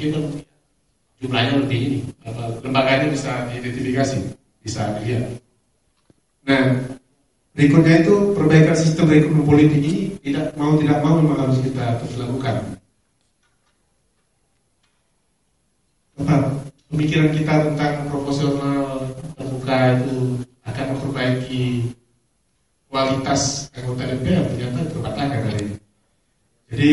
kita jumlahnya lebih ini, lembaganya bisa diidentifikasi, bisa dilihat. Nah, berikutnya itu perbaikan sistem rekrutmen politik ini tidak mau memang harus kita terus lakukan. Pemikiran kita tentang proporsional terbuka itu akan memperbaiki kualitas anggota DPR ternyata terbantahkan hari ini. Jadi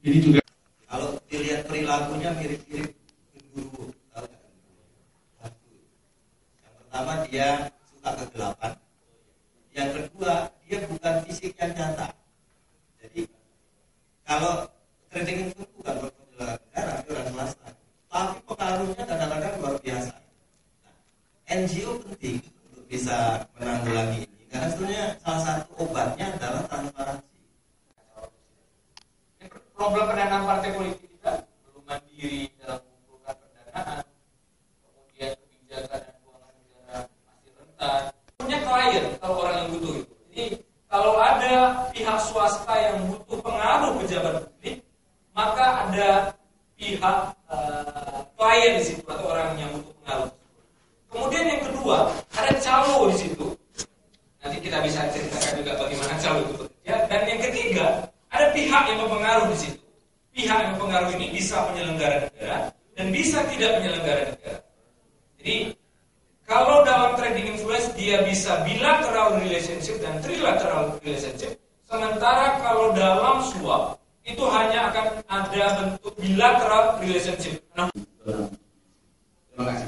ini juga kalau dilihat perilakunya mirip-mirip guru. Yang pertama dia suka kegelapan. Yang kedua dia bukan fisik yang nyata. Jadi kalau trading itu bukan penyelenggara negara, itu orang swasta. Tapi pengaruhnya kadang-kadang luar biasa. Nah, NGO penting untuk bisa menanggulangi ini. Karena sebenarnya salah satu obatnya adalah transparansi. Problem pendanaan partai politik kita belum mandiri dalam mengumpulkan pendanaan, kemudian kebijakan dan keuangan negara masih rentan. Punya klien kalau orang yang butuh itu. Jadi kalau ada pihak swasta yang butuh pengaruh pejabat publik, maka ada pihak klien di situ atau orang yang butuh pengaruh. Kemudian yang kedua ada calo di situ. Nanti kita bisa ceritakan juga bagaimana calo itu bekerja. Dan yang ketiga ada pihak yang mempengaruhi di situ. Pihak yang mempengaruhi ini bisa penyelenggara negara dan bisa tidak penyelenggara negara. Jadi kalau dalam trading influence dia bisa bilateral relationship dan trilateral relationship, sementara kalau dalam suap itu hanya akan ada bentuk bilateral relationship. Nah, Terima kasih.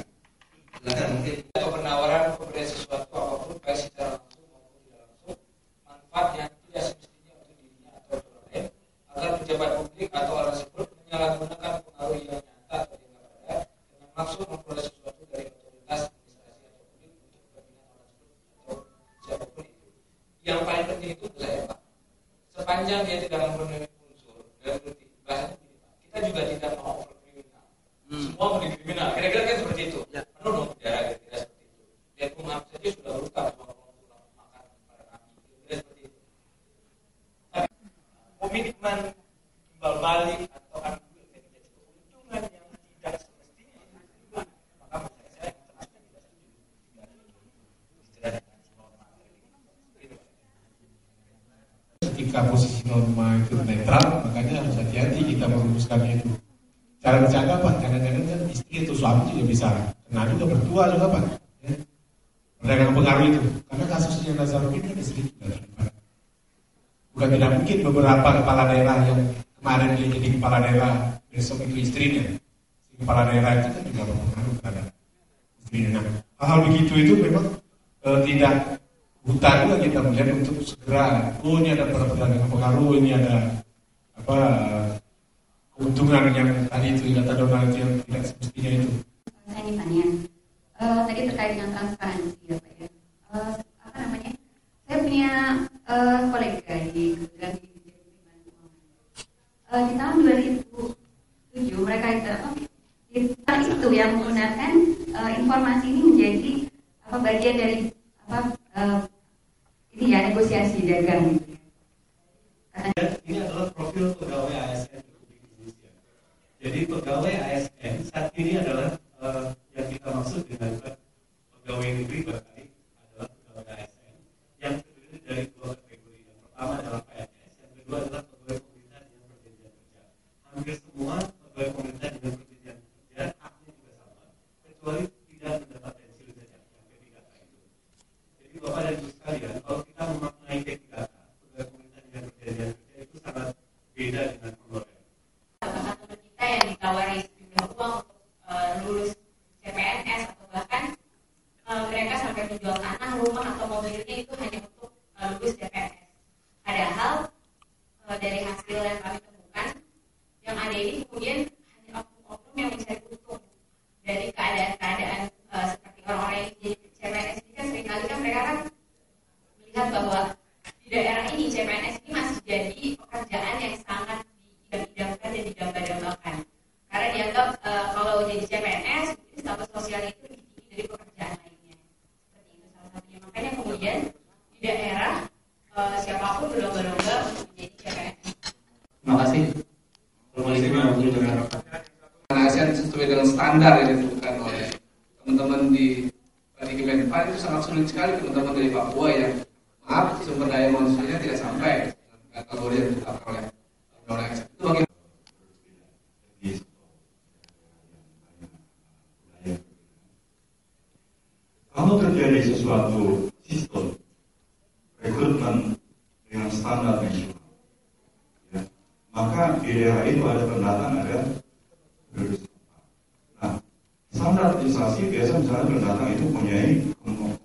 Silakan mungkin atau penawaran kepada sesuatu apapun baik secara langsung maupun tidak langsung, manfaat yang tidak semestinya untuk dirinya atau orang lain, agar pejabat publik atau orang tersebut menyalahgunakan pengaruh yang nyata atau yang ada dengan maksud memperoleh sesuatu dari otoritas administrasi atau publik untuk kepentingan orang tersebut atau siapapun itu. Yang paling penting itu saya Pak, sepanjang dia tidak memenuhi unsur dan bahasanya begini Pak, kita juga tidak mau berkriminal. Semua mau dikriminal, kira-kira kan seperti itu. Penuh dong penjara kira-kira seperti itu. Dia Kumham saja sudah berutang cuma untuk makan para nabi, kira-kira seperti itu. Tapi komitmen timbal balik atau ambil ketika keuntungan yang tidak semestinya itu maka menurut saya internasional tidak setuju. ketika posisi norma itu netral, makanya harus hati-hati kita merumuskannya itu. Cara bercanda Pak, kadang-kadang kan istri atau suami juga bisa kena juga, bertua juga Pak. Ya. Mereka pengaruh itu, karena kasusnya Nazarudin kan sedikit terlibat. Bukan tidak mungkin beberapa kepala daerah yang kemarin dia jadi kepala daerah, besok itu istrinya. Kepala daerah itu kan juga berpengaruh terhadap istrinya. Nah, hal-hal begitu itu memang tidak buta juga kita melihat untuk segera, oh ini ada perdagangan pengaruh, ini ada apa keuntungan yang tadi itu kata Donald yang tidak semestinya itu. Saya ingin tanya, tadi terkait dengan transparansi ya Pak ya. Apa namanya? Saya punya kolega di kementerian di tahun 2007 mereka itu yang menggunakan informasi ini menjadi bagian dari ini ya negosiasi dagang gitu ya. Ini adalah profil pegawai ASN Republik Indonesia. Jadi pegawai ASN saat ini adalah yang kita maksud dengan pegawai negeri berkait adalah pegawai ASN yang terdiri dari dua kategori. Yang pertama adalah PNS, yang kedua adalah pegawai pemerintah dengan perjanjian kerja. Hampir semua pegawai pemerintah dengan perjanjian kerja haknya juga sama, kecuali tidak mendapat pensiun saja yang P3K itu. Jadi Bapak dan Ibu sekalian, kalau kita memaknai P3K, pegawai pemerintah dengan perjanjian kerja itu sangat beda dengan honorer. Teman-teman kita yang ditawari sejumlah uang untuk lulus CPNS atau bahkan mereka sampai menjual tanah, rumah atau mobilnya itu hanya untuk lulus CPNS. Padahal dari hasil yang kami temukan, yang ada ini kemudian hanya oknum-oknum yang mencari untung dari keadaan-keadaan seperti orang-orang yang jadi CPNS ini kan seringkali kan mereka kan melihat bahwa di daerah ini CPNS ini masih jadi pekerjaan yang sangat diidam-idamkan dan didamba-dambakan. Karena dianggap kalau jadi CPNS status sosial itu lebih tinggi dari pekerjaan lainnya. Seperti itu salah satunya. Makanya kemudian di daerah siapapun berlomba-lomba untuk menjadi CPNS. Terima kasih. Terima kasih. pengoperasian sesuai dengan standar yang ditentukan oleh teman-teman di Kemenpan. Itu sangat sulit sekali teman-teman dari Papua yang maaf sumber daya manusianya tidak sampai dengan kategori yang ditetapkan oleh undang-undang ASN. Itu bagaimana? Kalau terjadi sesuatu sistem rekrutmen dengan standar nasional, ya, maka di daerah itu ada pendatang, ada penduduk. Nah, standarisasi biasa misalnya pendatang itu mempunyai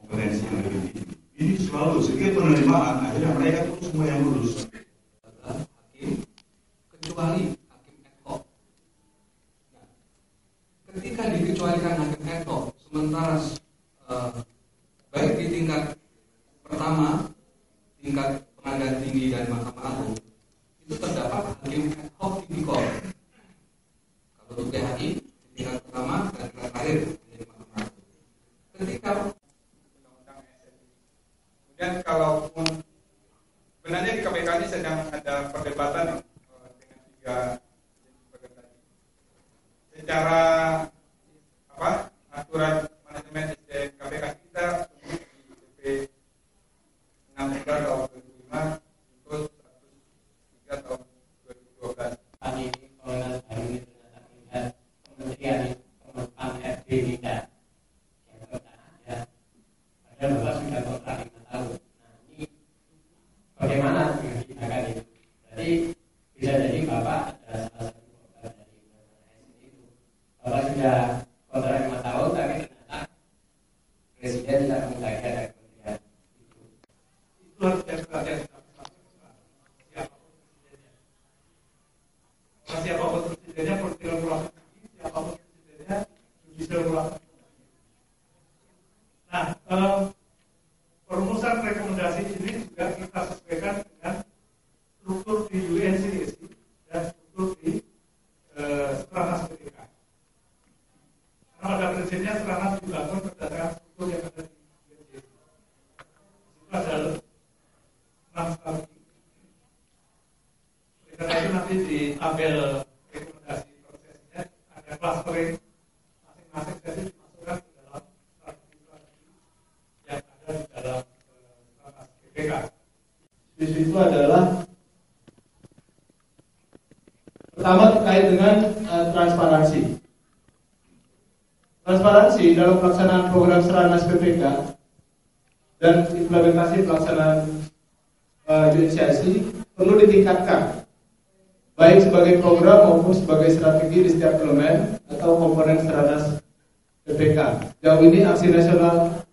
kompetensi yang lebih tinggi. Ini selalu setiap penerimaan akhirnya mereka itu semua yang lulus. Hakim kecuali hakim ad hoc. Nah, ketika dikecualikan hakim ad hoc, sementara baik di tingkat pertama, tingkat pengadilan tinggi dan Mahkamah Agung, itu terdapat hakim ad hoc tipikor. Kalau untuk DHI di tingkat pertama dan tingkat terakhir menjadi Mahkamah Agung. Ketika undang-undang ASN. Kemudian kalaupun sebenarnya di KPK ini sedang ada perdebatan dengan tiga tadi. Secara aturan manajemen SDM KPK kita di PP 63 tahun 2005 itu 103 tahun 2012. Kami ini kolonel baru ini ternyata melihat kementerian Kemenpan RB tidak yang ada. Padahal Bapak sudah kontrak 5 tahun. Nah ini bagaimana dengan tindakan itu? Jadi bisa jadi Bapak ada salah satu korban dari ASN itu. Bapak sudah kontrak 5 tahun tapi ternyata Presiden tidak mengundang dari kementerian itu. Itu harus jadi perhatian kita bersama. Siapapun presidennya, political ulama tinggi, siapapun presidennya, judicial ulama tinggi. Nah, perumusan rekomendasi ini juga kita sesuaikan dengan struktur di UNCAC dan struktur di Stranas PPK. Karena pada prinsipnya Stranas dibangun berdasarkan struktur yang ada di UNCAC. Itu adalah 6 strategi. Karena itu nanti di tabel rekomendasi prosesnya ada clustering, masing-masing jadi dimasukkan ke dalam strategi-strategi yang ada di dalam Stranas PPK. Di situ adalah pertama terkait dengan transparansi. Transparansi dalam pelaksanaan program Stranas PPK dan implementasi pelaksanaan UNCAC perlu ditingkatkan, baik sebagai program maupun sebagai strategi di setiap elemen atau komponen Stranas PPK. Jauh ini aksi nasional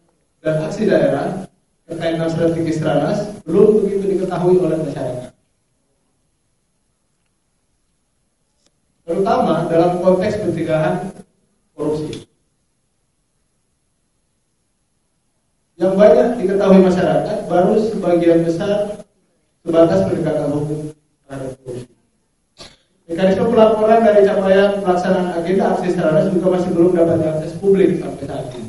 dan aksi daerah terkait dengan strategi Stranas belum begitu diketahui oleh masyarakat, terutama dalam konteks pencegahan korupsi. Yang banyak diketahui masyarakat baru sebagian besar sebatas penegakan hukum terhadap korupsi. Mekanisme pelaporan dari capaian pelaksanaan agenda aksi Stranas juga masih belum dapat diakses publik sampai saat ini.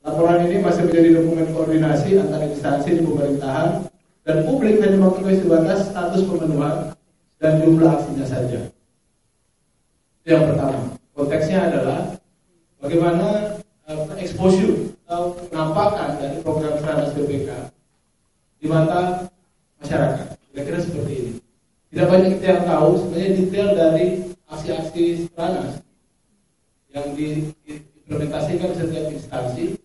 Laporan ini masih menjadi dokumen koordinasi antara instansi di pemerintahan dan publik hanya mengetahui sebatas status pemenuhan dan jumlah aksinya saja. Yang pertama, konteksnya adalah bagaimana exposure atau penampakan dari program Stranas PPK di mata masyarakat. Kira-kira seperti ini. Tidak banyak kita yang tahu sebenarnya detail dari aksi-aksi Stranas yang diimplementasikan setiap instansi,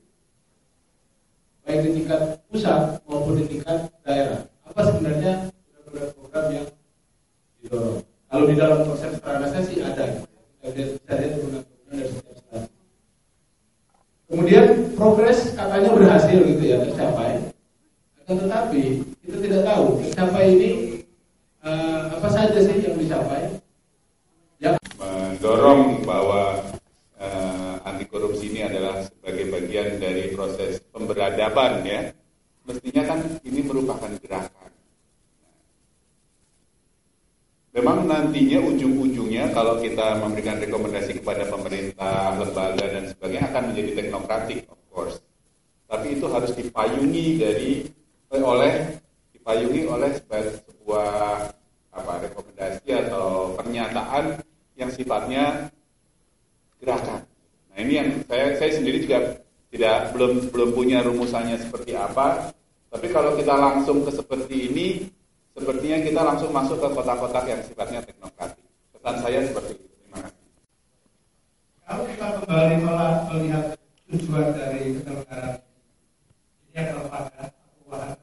baik di tingkat pusat maupun di tingkat daerah. Apa sebenarnya program yang didorong? Kalau di dalam konsep Stranasnya sih ada, bisa lihat program dari setiap instansi. Kemudian progres katanya berhasil gitu ya, tercapai. Tetapi kita tidak tahu tercapai ini apa saja sih yang dicapai. Mendorong bahwa anti korupsi ini adalah sebagai bagian dari proses pemberadaban ya. Mestinya kan ini merupakan gerakan. Memang nantinya ujung-ujungnya kalau kita memberikan rekomendasi kepada pemerintah, lembaga dan sebagainya akan menjadi teknokratik of course. Tapi itu harus dipayungi oleh sebuah rekomendasi atau pernyataan yang sifatnya gerakan. Nah ini yang saya sendiri juga belum punya rumusannya seperti apa. Tapi kalau kita langsung ke seperti ini, sepertinya kita langsung masuk ke kotak-kotak yang sifatnya teknokratik. Pesan saya seperti itu. Terima kasih. Kalau kita kembali melihat tujuan dari kenegaraan ini adalah pada keuangan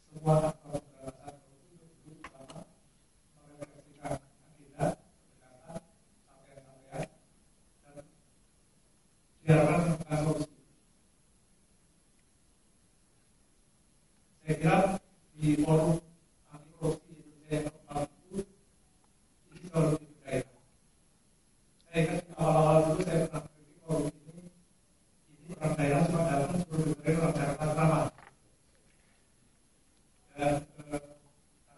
semua aktor kebebasan untuk bersama merefleksikan agenda, pendekatan, sampai-sampai dan diharapkan menemukan solusi. Saya kira di forum anti korupsi Indonesia yang keempat itu ini jauh lebih bergairah. Saya ingat di awal-awal dulu saya pernah kritik forum ini orang daerah cuma datang sebelum bergerak orang Jakarta sama. Dan karena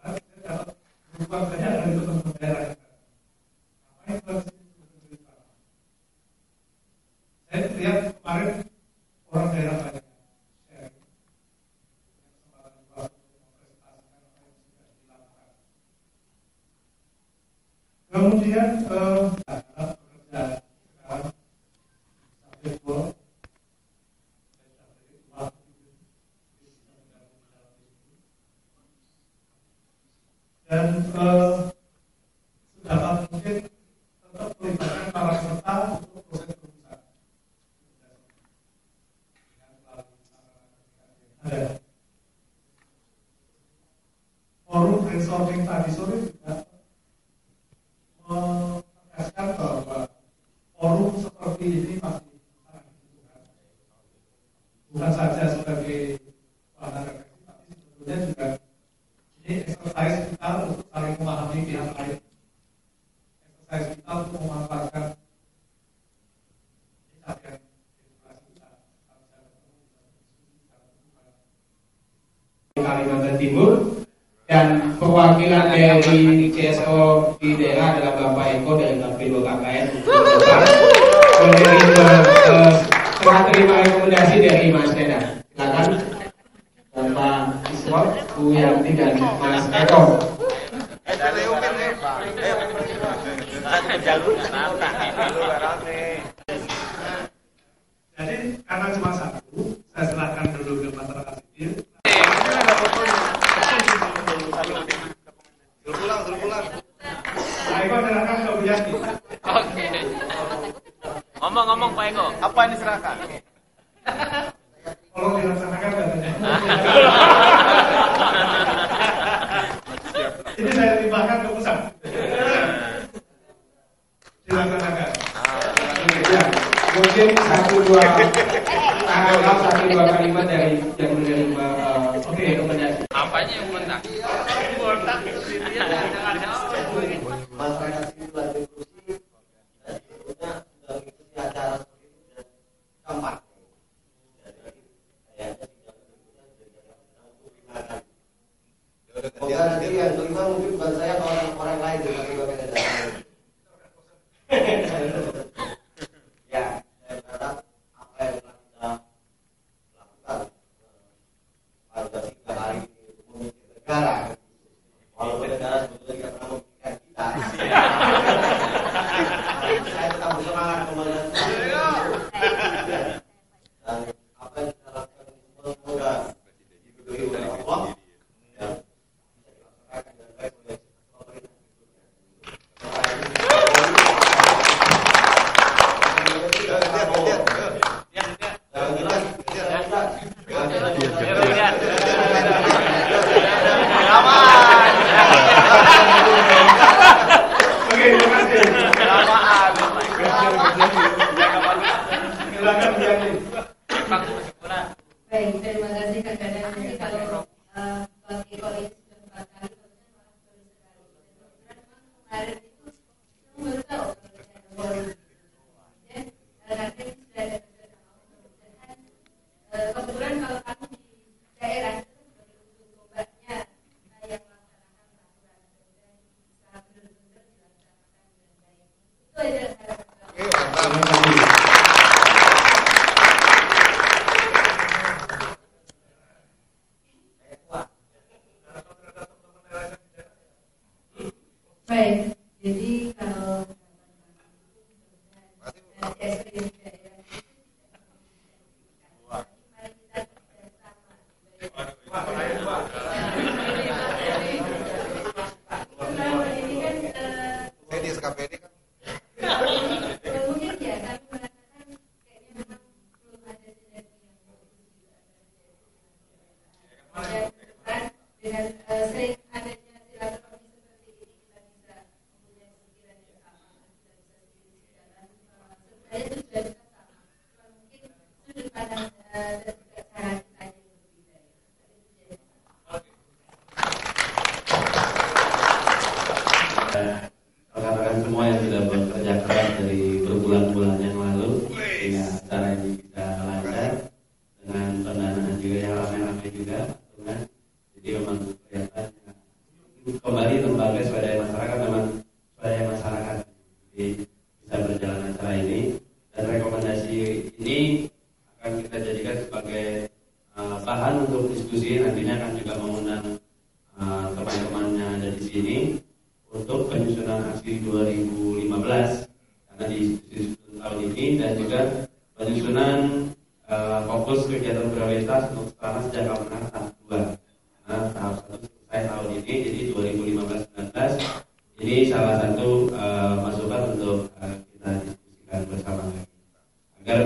saya dapat berubah banyak dari teman-teman daerah yang ngapain ke sini sebelum sama. Saya lihat kemarin orang daerah banyak sharing. Kemudian bekerja sekarang sampai pulang dan sedapat mungkin tetap melibatkan para peserta untuk proses perumusan. Ada forum brainstorming tadi sore juga menegaskan bahwa forum seperti ini masih sangat dibutuhkan. Bukan saja sebagai bahan refleksi, tapi sebetulnya juga ini exercise kita untuk saling memahami pihak lain. Exercise kita untuk memanfaatkan ini capaian demokrasi kita. Kalimantan Timur. Dan perwakilan dari CSO di daerah adalah Bapak Eko dari KPU KKN. Setelah terima rekomendasi dari Mas Neda, silakan Bapak Iswat, Bu Yanti dan Mas Eko. Jadi karena cuma satu, saya serahkan dulu ke masyarakat sipil. Pak Eko serahkan ke Bu Yanti. Oke. Ngomong Pak Eko, apa yang diserahkan? Tolong dilaksanakan katanya. Ini saya timbangkan ke pusat. Dilaksanakan. Ya, mungkin satu dua kalimat dari yang menerima rekomendasi. Apanya yang menang? Masyarakat sipil dan diskusi dan sebetulnya sudah mengikuti acara seperti itu dan keempat. Jadi kayaknya tidak benar untuk dimakan. Semoga nanti yang kelima mungkin bukan saya atau orang lain di bagian dari ya, saya berharap apa yang telah kita lakukan pada 3 hari memimpin negara, walaupun negara sebetulnya tidak pernah memikirkan kita. Saya tetap bersemangat komandan. Dan apa yang kita lakukan semua semoga diberi oleh Allah dan bisa dilaksanakan dengan baik oleh pemerintah Baik, terima kasih Kak-Kak. Jadi kalau Bang Eko ini sudah 4 kali, kemarin itu baru tahu nanti sudah ada mudah-mudahan kebetulan kalau kami di daerah itu sebagai ujung tombaknya yang melaksanakan peraturan dan bisa benar-benar dilaksanakan dengan baik. Itu aja harapan. Baik, jadi kalau KPD kan. Mungkin ya, kami mengatakan kayaknya memang belum ada sinergi yang dan dengan sering adanya silaturahmi seperti ini kita bisa mempunyai pemikiran yang sama, kita bisa sedikit jalan. Sebenarnya tujuan kita sama, cuma mungkin sudut pandang dan juga cara kita yang berbeda. Rekan-rekan semua yang sudah bekerja keras dari berbulan-bulan yang lalu sehingga acara ini bisa lancar dengan pendanaan juga yang ramai-ramai juga, kan? Jadi memang kelihatan kembali lembaga swadaya masyarakat memang swadaya masyarakat, jadi bisa berjalan acara ini dan rekomendasi ini akan kita jadikan sebagai bahan untuk diskusi. Nantinya akan juga mengundang teman-teman yang ada di sini untuk penyusunan aksi 2015 karena di tahun ini, dan juga penyusunan fokus kegiatan prioritas untuk tanah jangka menengah tahap 2. Nah, tahap 1 selesai tahun ini, jadi 2015-19 ini salah satu masukan untuk kita diskusikan bersama lagi agar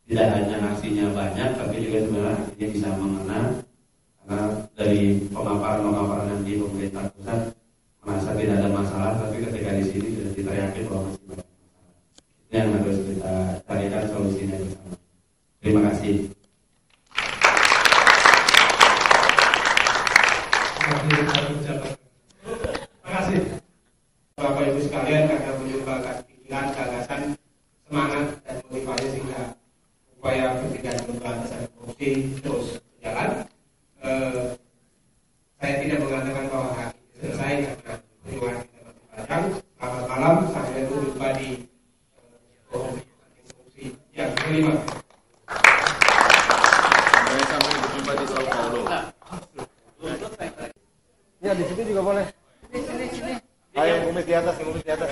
tidak hanya aksinya banyak tapi juga sebenarnya aksinya bisa mengena, karena dari pemaparan nanti pemerintah pusat merasa tidak ada masalah, tapi ketika di sini sudah kita yakin bahwa masih banyak masalah. Ini yang harus kita carikan solusinya bersama. Terima kasih. Terima kasih Bapak Ibu sekalian karena menyumbangkan pikiran, gagasan, semangat dan motivasi sehingga upaya pencegahan pemberantasan korupsi terus berjalan. Saya tidak mengatakan bahwa hari ini selesai karena perjuangan kita masih panjang. Selamat malam, saya dulu jumpa di korupsi yang kelima. Sampai berjumpa di Sao Paulo. Ya di sini juga boleh. Ayo, kumis di atas, kumis di atas.